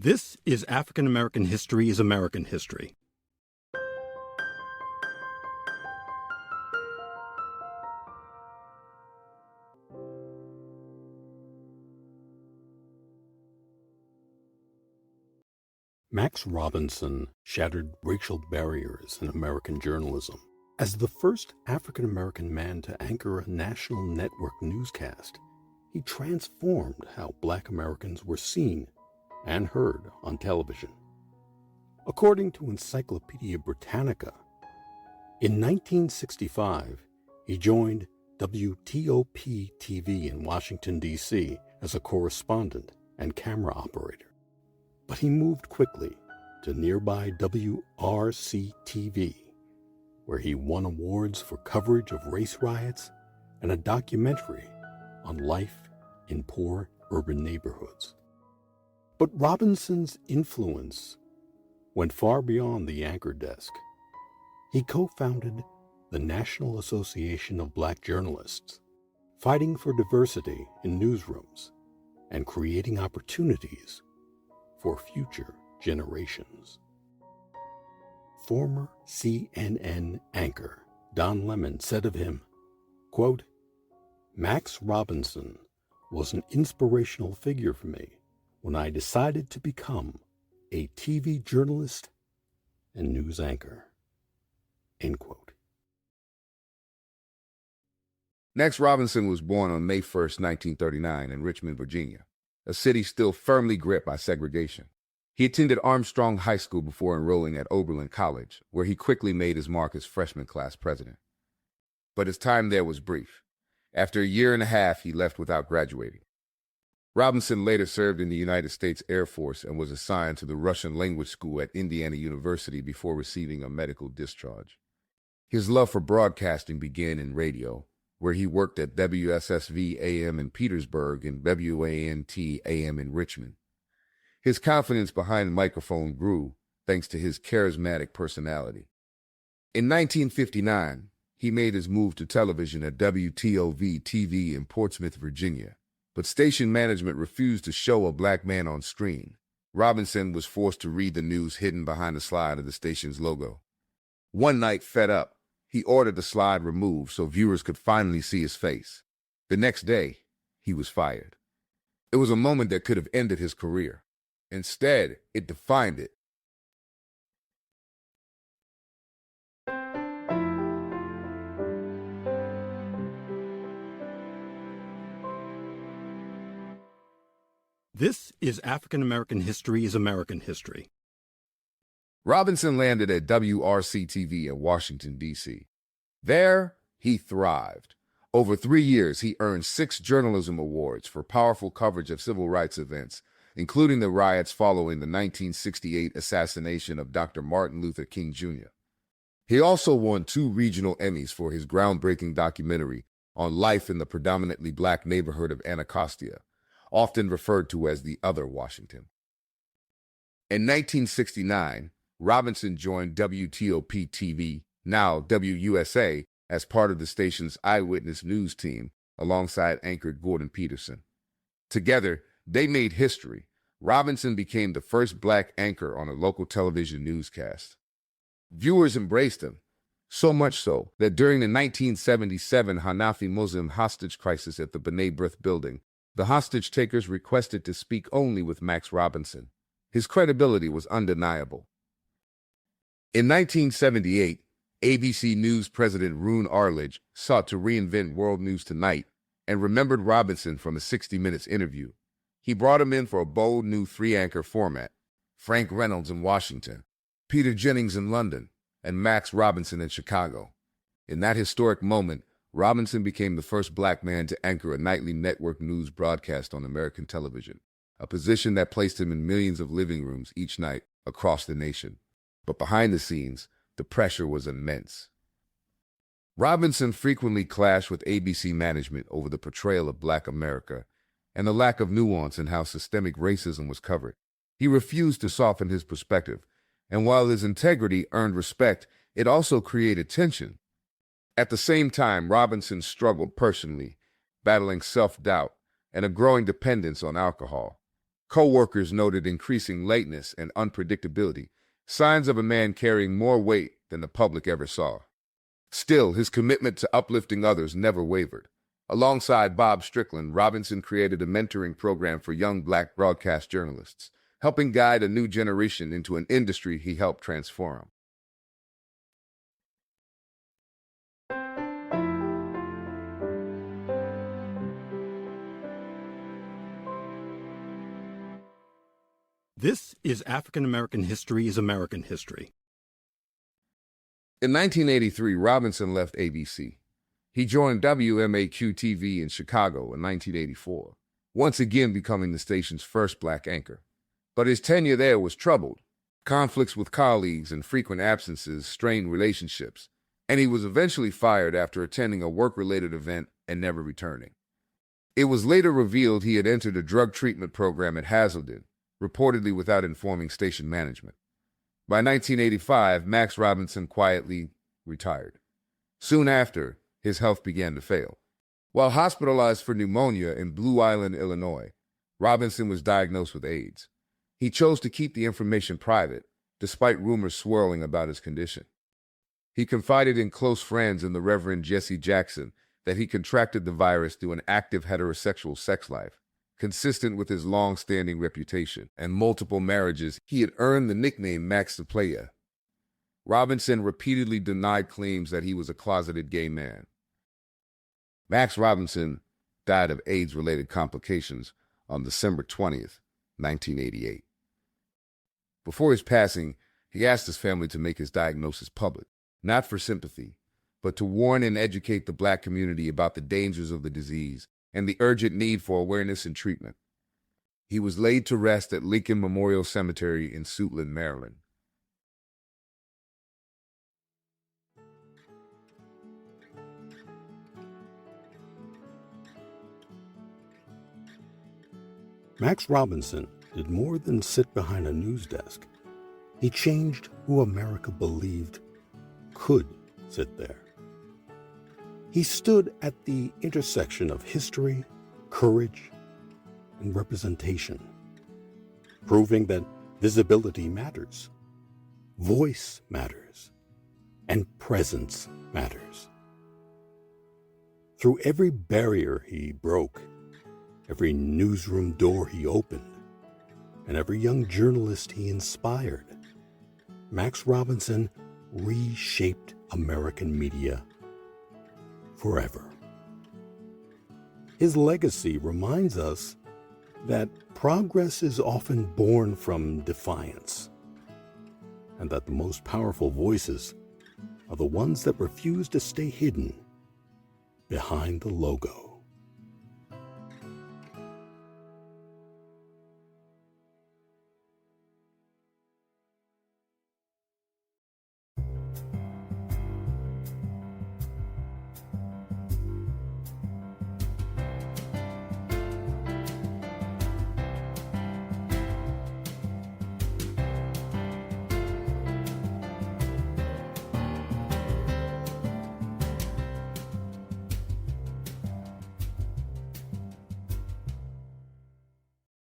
This is African American History is American History. Max Robinson shattered racial barriers in American journalism. As the first African American man to anchor a national network newscast, he transformed how Black Americans were seen and heard on television. According to Encyclopedia Britannica, in 1965, he joined WTOP-TV in Washington, D.C. as a correspondent and camera operator. But he moved quickly to nearby WRC-TV, where he won awards for coverage of race riots and a documentary on life in poor urban neighborhoods. But Robinson's influence went far beyond the anchor desk. He co-founded the National Association of Black Journalists, fighting for diversity in newsrooms and creating opportunities for future generations. Former CNN anchor Don Lemon said of him, quote, "Max Robinson was an inspirational figure for me when I decided to become a TV journalist and news anchor." End quote. Max Robinson was born on May 1st, 1939 in Richmond, Virginia, a city still firmly gripped by segregation. He attended Armstrong High School before enrolling at Oberlin College, where he quickly made his mark as freshman class president. But his time there was brief. After a year and a half, he left without graduating. Robinson later served in the United States Air Force and was assigned to the Russian language school at Indiana University before receiving a medical discharge. His love for broadcasting began in radio, where he worked at WSSV AM in Petersburg and WANT AM in Richmond. His confidence behind the microphone grew thanks to his charismatic personality. In 1959, he made his move to television at WTOV-TV in Portsmouth, Virginia, but station management refused to show a black man on screen. Robinson was forced to read the news hidden behind the slide of the station's logo. One night, fed up, he ordered the slide removed so viewers could finally see his face. The next day, he was fired. It was a moment that could have ended his career. Instead, it defined it. This is African American History is American History. Robinson landed at WRC-TV in Washington, D.C. There, he thrived. Over 3 years, he earned 6 journalism awards for powerful coverage of civil rights events, including the riots following the 1968 assassination of Dr. Martin Luther King Jr. He also won 2 regional Emmys for his groundbreaking documentary on life in the predominantly black neighborhood of Anacostia, often referred to as the Other Washington. In 1969, Robinson joined WTOP-TV, now WUSA, as part of the station's eyewitness news team, alongside anchor Gordon Peterson. Together, they made history. Robinson became the first black anchor on a local television newscast. Viewers embraced him, so much so that during the 1977 Hanafi Muslim hostage crisis at the B'nai B'rith building, the hostage takers requested to speak only with Max Robinson. His credibility was undeniable. In 1978, ABC News president Roone Arledge sought to reinvent World News Tonight and remembered Robinson from a 60 Minutes interview. He brought him in for a bold new 3-anchor format: Frank Reynolds in Washington, Peter Jennings in London, and Max Robinson in Chicago. In that historic moment, Robinson became the first black man to anchor a nightly network news broadcast on American television, a position that placed him in millions of living rooms each night across the nation. But behind the scenes, the pressure was immense. Robinson frequently clashed with ABC management over the portrayal of Black America and the lack of nuance in how systemic racism was covered. He refused to soften his perspective, and while his integrity earned respect, it also created tension. At the same time, Robinson struggled personally, battling self-doubt and a growing dependence on alcohol. Co-workers noted increasing lateness and unpredictability, signs of a man carrying more weight than the public ever saw. Still, his commitment to uplifting others never wavered. Alongside Bob Strickland, Robinson created a mentoring program for young Black broadcast journalists, helping guide a new generation into an industry he helped transform. This is African American History is American History. In 1983, Robinson left ABC. He joined WMAQ-TV in Chicago in 1984, once again becoming the station's first Black anchor. But his tenure there was troubled. Conflicts with colleagues and frequent absences strained relationships, and he was eventually fired after attending a work-related event and never returning. It was later revealed he had entered a drug treatment program at Hazelden, reportedly without informing station management. By 1985, Max Robinson quietly retired. Soon after, his health began to fail. While hospitalized for pneumonia in Blue Island, Illinois, Robinson was diagnosed with AIDS. He chose to keep the information private, despite rumors swirling about his condition. He confided in close friends and the Reverend Jesse Jackson that he contracted the virus through an active heterosexual sex life. Consistent with his long-standing reputation and multiple marriages, he had earned the nickname Max the Player. Robinson repeatedly denied claims that he was a closeted gay man. Max Robinson died of AIDS-related complications on December 20th, 1988. Before his passing, he asked his family to make his diagnosis public, not for sympathy, but to warn and educate the Black community about the dangers of the disease and the urgent need for awareness and treatment. He was laid to rest at Lincoln Memorial Cemetery in Suitland, Maryland. Max Robinson did more than sit behind a news desk. He changed who America believed could sit there. He stood at the intersection of history, courage, and representation, proving that visibility matters, voice matters, and presence matters. Through every barrier he broke, every newsroom door he opened, and every young journalist he inspired, Max Robinson reshaped American media forever. His legacy reminds us that progress is often born from defiance, and that the most powerful voices are the ones that refuse to stay hidden behind the logo.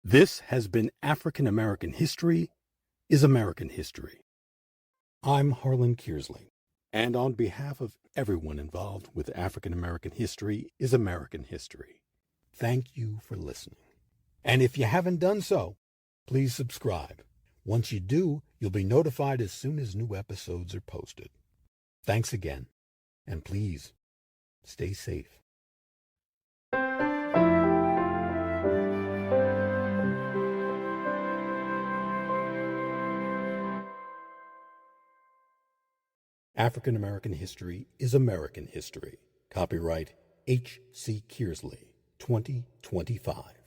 This has been African American History is American History. I'm Harlan Kearsley, and on behalf of everyone involved with African American History is American History, thank you for listening. And if you haven't done so, please subscribe. Once you do, you'll be notified as soon as new episodes are posted. Thanks again, and please stay safe. African American History is American History. Copyright H.C. Kearsley, 2025.